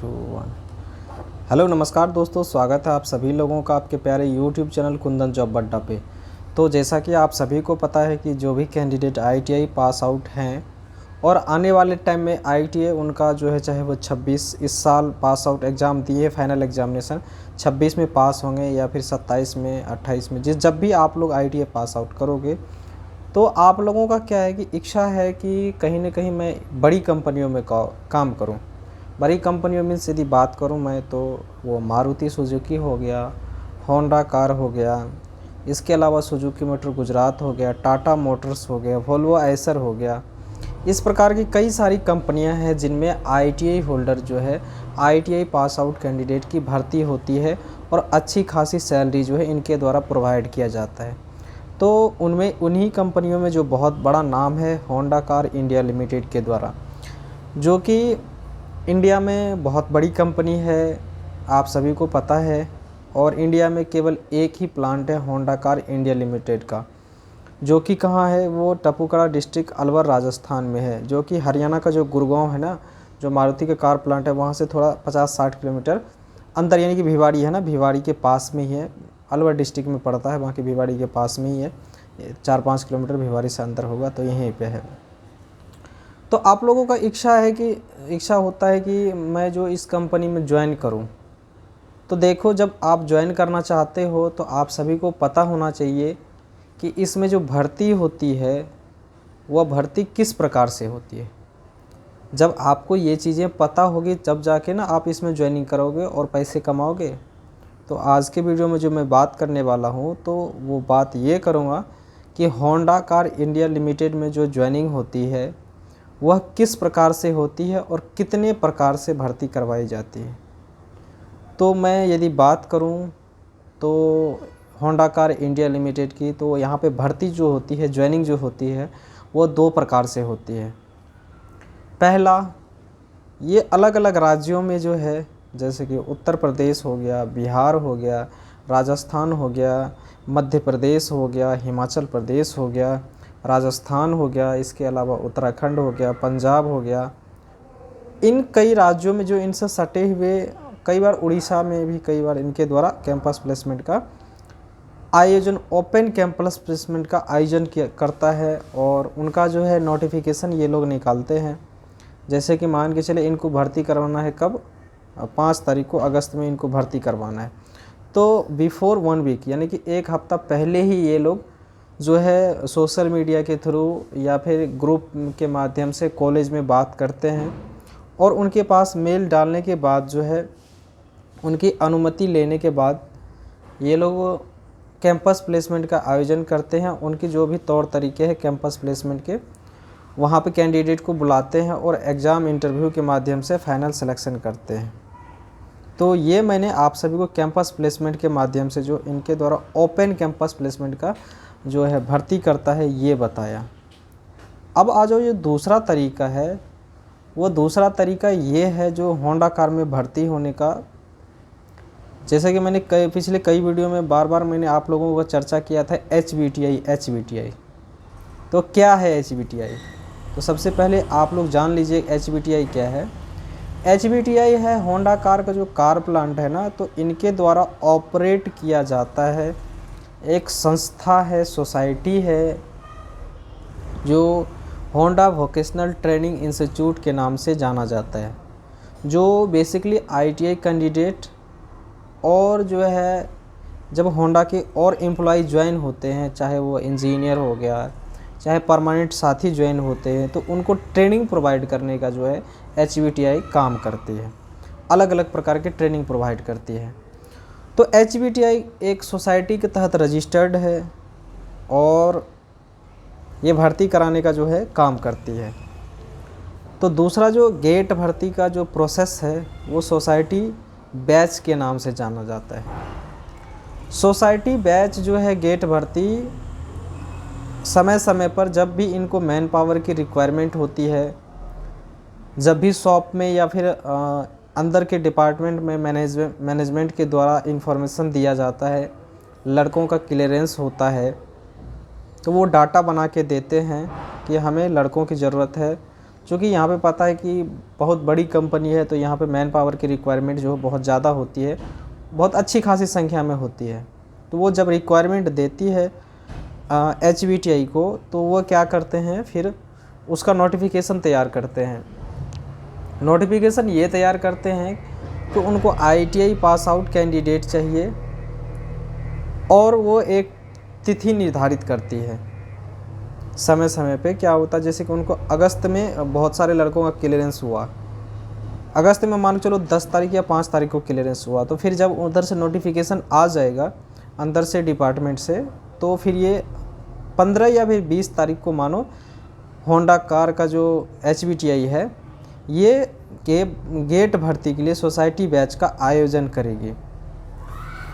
2 1। Hello नमस्कार दोस्तों, स्वागत है आप सभी लोगों का आपके प्यारे यूट्यूब चैनल कुंदन जॉब अड्डा पे। तो जैसा कि आप सभी को पता है कि जो भी कैंडिडेट आईटीआई पास आउट हैं और आने वाले टाइम में आईटीआई उनका जो है, चाहे वो 26 इस साल पास आउट एग्ज़ाम दिए, फाइनल एग्जामिनेशन 26 में पास होंगे या फिर 27 में 28 में, जब भी आप लोग आईटीआई पास आउट करोगे तो आप लोगों का क्या है कि इच्छा है कि कहीं ना कहीं मैं बड़ी कंपनियों में काम करूं। बड़ी कंपनियों में यदि बात करूं मैं तो वो मारुति सुजुकी हो गया, होंडा कार हो गया, इसके अलावा सुजुकी मोटर गुजरात हो गया, टाटा मोटर्स हो गया, वोल्वो आइसर हो गया। इस प्रकार की कई सारी कंपनियां हैं जिनमें आईटीआई होल्डर जो है, आईटीआई पास आउट कैंडिडेट की भर्ती होती है और अच्छी खासी सैलरी जो है इनके द्वारा प्रोवाइड किया जाता है। तो उनमें उन्हीं कंपनियों में जो बहुत बड़ा नाम है होंडा कार इंडिया लिमिटेड के द्वारा, जो कि इंडिया में बहुत बड़ी कंपनी है, आप सभी को पता है। और इंडिया में केवल एक ही प्लांट है होंडा कार इंडिया लिमिटेड का, जो कि कहाँ है, वो टपुकड़ा डिस्ट्रिक्ट अलवर राजस्थान में है, जो कि हरियाणा का जो गुड़गांव है ना, जो मारुति का कार प्लांट है वहाँ से थोड़ा 50-60 किलोमीटर अंदर, यानी कि भिवाड़ी है ना, भिवाड़ी के पास में ही है। अलवर डिस्ट्रिक्ट में पड़ता है, वहाँ की भिवाड़ी के पास में ही है, 4-5 किलोमीटर भिवाड़ी से अंदर होगा, तो यहीं पे है। तो आप लोगों का इच्छा होता है कि मैं जो इस कंपनी में ज्वाइन करूं। तो देखो, जब आप ज्वाइन करना चाहते हो तो आप सभी को पता होना चाहिए कि इसमें जो भर्ती होती है वह भर्ती किस प्रकार से होती है। जब आपको ये चीज़ें पता होगी तब जाके ना आप इसमें ज्वाइनिंग करोगे और पैसे कमाओगे। तो आज के वीडियो में जो मैं बात करने वाला हूँ तो वो बात ये करूँगा कि होंडा कार इंडिया लिमिटेड में जो ज्वाइनिंग होती है वह किस प्रकार से होती है और कितने प्रकार से भर्ती करवाई जाती है। तो मैं यदि बात करूं तो होंडा कार इंडिया लिमिटेड की, तो यहाँ पे भर्ती जो होती है, ज्वाइनिंग जो होती है, वो 2 प्रकार से होती है। पहला, ये अलग अलग राज्यों में जो है, जैसे कि उत्तर प्रदेश हो गया, बिहार हो गया, राजस्थान हो गया, मध्य प्रदेश हो गया, हिमाचल प्रदेश हो गया, राजस्थान हो गया, इसके अलावा उत्तराखंड हो गया, पंजाब हो गया। इन कई राज्यों में जो इनसे सटे हुए, कई बार उड़ीसा में भी कई बार इनके द्वारा कैंपस प्लेसमेंट का आयोजन, ओपन कैंपस प्लेसमेंट का आयोजन करता है और उनका जो है नोटिफिकेशन ये लोग निकालते हैं। जैसे कि मान के चले इनको भर्ती करवाना है कब, 5 तारीख को अगस्त में इनको भर्ती करवाना है। तो बिफोर 1 वीक, यानी कि 1 हफ्ता पहले ही ये लोग जो है सोशल मीडिया के थ्रू या फिर ग्रुप के माध्यम से कॉलेज में बात करते हैं और उनके पास मेल डालने के बाद जो है, उनकी अनुमति लेने के बाद ये लोग कैंपस प्लेसमेंट का आयोजन करते हैं। उनकी जो भी तौर तरीके हैं कैंपस प्लेसमेंट के, वहाँ पे कैंडिडेट को बुलाते हैं और एग्ज़ाम इंटरव्यू के माध्यम से फाइनल सिलेक्शन करते हैं। तो ये मैंने आप सभी को कैंपस प्लेसमेंट के माध्यम से जो इनके द्वारा ओपन कैंपस प्लेसमेंट का जो है भर्ती करता है ये बताया। अब आ जाओ, ये दूसरा तरीका है, वो दूसरा तरीका ये है जो होंडा कार में भर्ती होने का। जैसे कि मैंने पिछले कई वीडियो में बार बार मैंने आप लोगों को चर्चा किया था HBTI। तो क्या है HBTI? तो सबसे पहले आप लोग जान लीजिए HBTI क्या है। HBTI है होंडा कार का जो कार प्लांट है ना, तो इनके द्वारा ऑपरेट किया जाता है एक संस्था है, सोसाइटी है, जो होंडा वोकेशनल ट्रेनिंग इंस्टीट्यूट के नाम से जाना जाता है, जो बेसिकली आईटीआई कैंडिडेट और जो है जब होंडा के और एम्प्लॉय ज्वाइन होते हैं, चाहे वो इंजीनियर हो गया, चाहे परमानेंट साथी ज्वाइन होते हैं, तो उनको ट्रेनिंग प्रोवाइड करने का जो है HBTI काम करती है, अलग अलग प्रकार के ट्रेनिंग प्रोवाइड करती है। तो HBTI एक सोसाइटी के तहत रजिस्टर्ड है और ये भर्ती कराने का जो है काम करती है। तो दूसरा जो गेट भर्ती का जो प्रोसेस है वो सोसाइटी बैच के नाम से जाना जाता है। सोसाइटी बैच जो है गेट भर्ती समय समय पर जब भी इनको मैन पावर की रिक्वायरमेंट होती है, जब भी शॉप में या फिर अंदर के डिपार्टमेंट में मैनेजमेंट के द्वारा इंफॉर्मेशन दिया जाता है, लड़कों का क्लियरेंस होता है, तो वो डाटा बना के देते हैं कि हमें लड़कों की ज़रूरत है, क्योंकि यहाँ पे पता है कि बहुत बड़ी कंपनी है, तो यहाँ पे मैन पावर की रिक्वायरमेंट जो है बहुत ज़्यादा होती है, बहुत अच्छी खासी संख्या में होती है। तो वो जब रिक्वायरमेंट देती है HBTI को, तो वो क्या करते हैं, फिर उसका नोटिफिकेशन तैयार करते हैं। नोटिफिकेशन ये तैयार करते हैं कि उनको ITI पास आउट कैंडिडेट चाहिए, और वो एक तिथि निर्धारित करती है समय समय पे। क्या होता है, जैसे कि उनको अगस्त में बहुत सारे लड़कों का क्लियरेंस हुआ, अगस्त में मान के चलो 10 तारीख या 5 तारीख को क्लियरेंस हुआ, तो फिर जब उधर से नोटिफिकेशन आ जाएगा अंदर से डिपार्टमेंट से, तो फिर ये 15 या फिर 20 तारीख को मानो होंडा कार का जो HBTI है ये गेट भर्ती के लिए सोसाइटी बैच का आयोजन करेगी।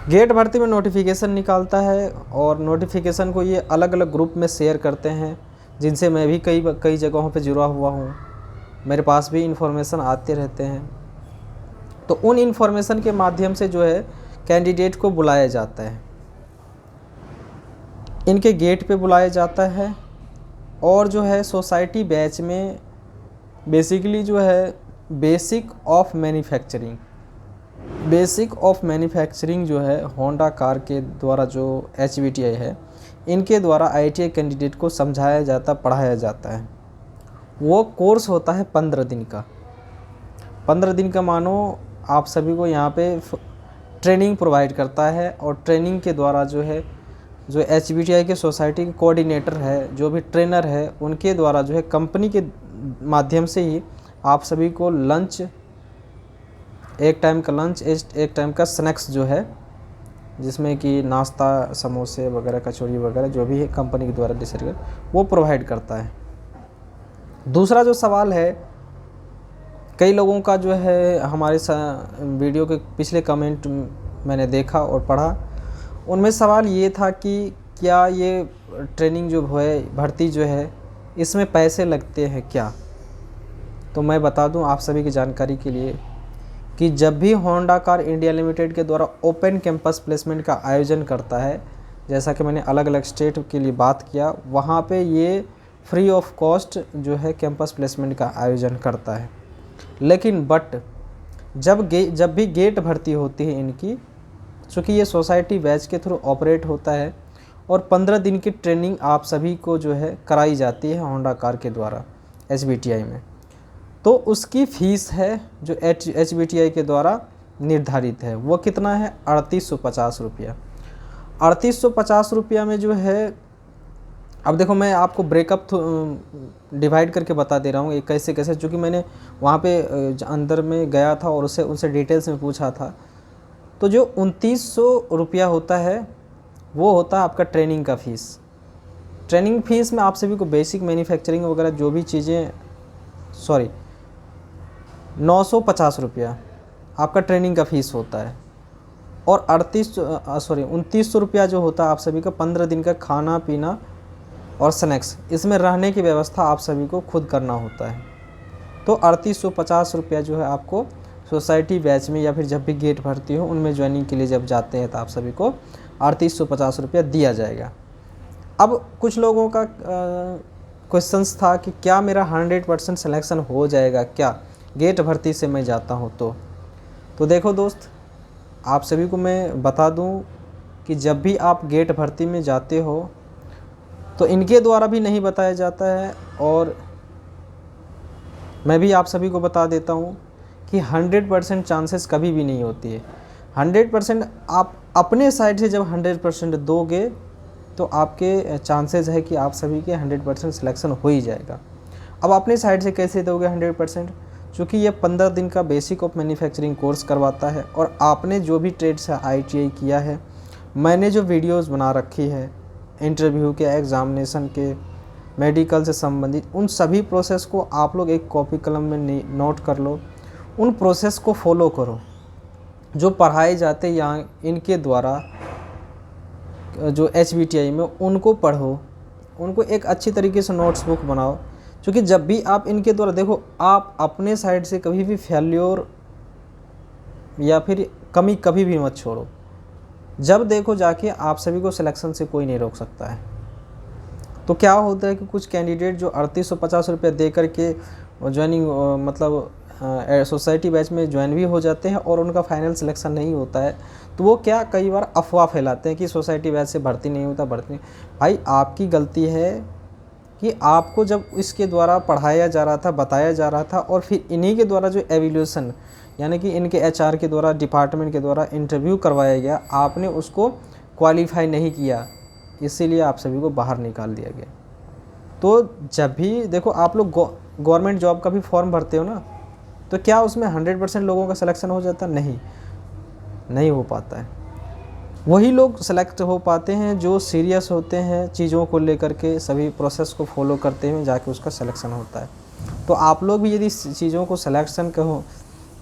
गेट भर्ती में नोटिफिकेशन निकालता है, और नोटिफिकेशन को ये अलग अलग ग्रुप में शेयर करते हैं, जिनसे मैं भी कई जगहों पे जुड़ा हुआ हूँ, मेरे पास भी इन्फॉर्मेशन आते रहते हैं। तो उन इन्फॉर्मेशन के माध्यम से जो है कैंडिडेट को बुलाया जाता है, इनके गेट पे बुलाया जाता है। और जो है सोसाइटी बैच में बेसिकली जो है बेसिक ऑफ मैन्युफैक्चरिंग जो है होंडा कार के द्वारा जो HBTI है, इनके द्वारा ITI कैंडिडेट को समझाया जाता, पढ़ाया जाता है। वो कोर्स होता है 15 दिन का। 15 दिन का मानो आप सभी को यहाँ पे ट्रेनिंग प्रोवाइड करता है, और ट्रेनिंग के द्वारा जो है जो HBTI के सोसाइटी के कोऑर्डिनेटर है, जो भी ट्रेनर है, उनके द्वारा जो है कंपनी के माध्यम से ही आप सभी को लंच, एक टाइम का लंच, एक टाइम का स्नैक्स जो है, जिसमें कि नाश्ता, समोसे वगैरह, कचौड़ी वगैरह जो भी है कंपनी के द्वारा डिसाइड कर, वो प्रोवाइड करता है। दूसरा जो सवाल है, कई लोगों का जो है हमारे वीडियो के पिछले कमेंट मैंने देखा और पढ़ा, उनमें सवाल ये था कि क्या ये ट्रेनिंग जो है, भर्ती जो है, इसमें पैसे लगते हैं क्या। तो मैं बता दूं आप सभी की जानकारी के लिए कि जब भी होंडा कार इंडिया लिमिटेड के द्वारा ओपन कैंपस प्लेसमेंट का आयोजन करता है, जैसा कि मैंने अलग अलग स्टेट के लिए बात किया, वहाँ पे ये फ्री ऑफ कॉस्ट जो है कैंपस प्लेसमेंट का आयोजन करता है। लेकिन जब भी गेट भर्ती होती है इनकी, चूँकि ये सोसाइटी बैच के थ्रू ऑपरेट होता है, और 15 दिन की ट्रेनिंग आप सभी को जो है कराई जाती है होंडा कार के द्वारा HBTI में, तो उसकी फ़ीस है जो HBTI के द्वारा निर्धारित है, वो कितना है, 3850 रुपया। 3850 रुपया में जो है, अब देखो मैं आपको ब्रेकअप डिवाइड करके बता दे रहा हूँ ये कैसे कैसे, चूँकि मैंने वहाँ पे अंदर में गया था और उनसे डिटेल्स में पूछा था। तो जो 2900 रुपया होता है, वो होता है आपका ट्रेनिंग का फ़ीस। ट्रेनिंग फ़ीस में आप सभी को बेसिक मैन्युफैक्चरिंग वगैरह जो भी चीज़ें, 950 रुपया आपका ट्रेनिंग का फ़ीस होता है, और 2900 रुपया जो होता है आप सभी का 15 दिन का खाना पीना और स्नैक्स, इसमें रहने की व्यवस्था आप सभी को खुद करना होता है। तो 3850 रुपया जो है आपको सोसाइटी बैच में या फिर जब भी गेट भर्ती हो उनमें ज्वाइनिंग के लिए जब जाते हैं, तो आप सभी को 3850 रुपया दिया जाएगा। अब कुछ लोगों का क्वेश्चंस था कि क्या मेरा 100% सिलेक्शन हो जाएगा क्या गेट भर्ती से मैं जाता हूँ तो देखो दोस्त, आप सभी को मैं बता दूँ कि जब भी आप गेट भर्ती में जाते हो तो इनके द्वारा भी नहीं बताया जाता है, और मैं भी आप सभी को बता देता हूँ कि 100% चांसेस कभी भी नहीं होती है। 100% आप अपने साइड से जब 100% दोगे तो आपके चांसेस है कि आप सभी के 100% सिलेक्शन हो ही जाएगा। अब अपने साइड से कैसे दोगे 100%? चूँकि ये 15 दिन का बेसिक ऑफ मैन्युफैक्चरिंग कोर्स करवाता है, और आपने जो भी ट्रेड से ITI किया है, मैंने जो वीडियोस बना रखी है इंटरव्यू के, एग्ज़ामिनेशन के, मेडिकल से संबंधित, उन सभी प्रोसेस को आप लोग एक कॉपी कलम में नोट कर लो, उन प्रोसेस को फॉलो करो जो पढ़ाए जाते यहाँ इनके द्वारा जो HBTI में, उनको पढ़ो, उनको एक अच्छी तरीके से नोट्स बुक बनाओ। क्योंकि जब भी आप इनके द्वारा देखो, आप अपने साइड से कभी भी फेल्योर या फिर कमी कभी भी मत छोड़ो। जब देखो जाके आप सभी को सिलेक्शन से कोई नहीं रोक सकता है। तो क्या होता है कि कुछ कैंडिडेट जो 3850 रुपये दे करके ज्वाइनिंग मतलब सोसाइटी बैच में ज्वाइन भी हो जाते हैं और उनका फाइनल सिलेक्शन नहीं होता है, तो वो क्या कई बार अफवाह फैलाते हैं कि सोसाइटी बैच से भर्ती नहीं होता, भर्ती नहीं। भाई आपकी गलती है कि आपको जब इसके द्वारा पढ़ाया जा रहा था, बताया जा रहा था, और फिर इन्हीं के द्वारा जो एवल्यूशन यानी कि इनके एचआर के द्वारा, डिपार्टमेंट के द्वारा इंटरव्यू करवाया गया, आपने उसको क्वालिफाई नहीं किया, इसीलिए आप सभी को बाहर निकाल दिया गया। तो जब भी देखो आप लोग गवर्नमेंट जॉब का भी फॉर्म भरते हो ना, तो क्या उसमें 100% लोगों का सिलेक्शन हो जाता? नहीं हो पाता है। वही लोग सेलेक्ट हो पाते हैं जो सीरियस होते हैं चीज़ों को लेकर के, सभी प्रोसेस को फॉलो करते हुए जाके उसका सिलेक्शन होता है। तो आप लोग भी यदि चीज़ों को सिलेक्शन को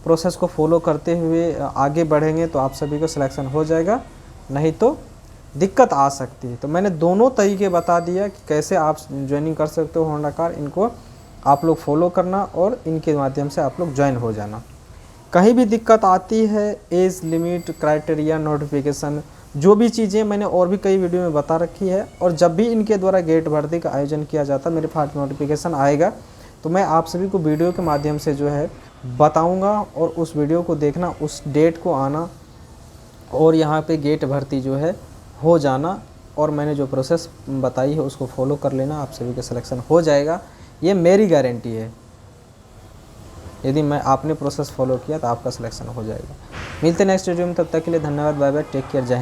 प्रोसेस को फॉलो करते हुए आगे बढ़ेंगे तो आप सभी को सिलेक्शन हो जाएगा, नहीं तो दिक्कत आ सकती है। तो मैंने दोनों तरीके बता दिया कि कैसे आप ज्वाइनिंग कर सकते हो होंडा कार, इनको आप लोग फॉलो करना और इनके माध्यम से आप लोग ज्वाइन हो जाना। कहीं भी दिक्कत आती है, एज लिमिट, क्राइटेरिया, नोटिफिकेशन, जो भी चीज़ें मैंने और भी कई वीडियो में बता रखी है, और जब भी इनके द्वारा गेट भर्ती का आयोजन किया जाता है मेरे पास नोटिफिकेशन आएगा, तो मैं आप सभी को वीडियो के माध्यम से जो है बताऊंगा, और उस वीडियो को देखना, उस डेट को आना और यहाँ पे गेट भर्ती जो है हो जाना, और मैंने जो प्रोसेस बताई है उसको फॉलो कर लेना, आप सभी का सिलेक्शन हो जाएगा, ये मेरी गारंटी है। यदि आपने प्रोसेस फॉलो किया तो आपका सिलेक्शन हो जाएगा। मिलते हैं नेक्स्ट वीडियो में, तब तक के लिए धन्यवाद, बाय बाय, टेक केयर, जय हिंद।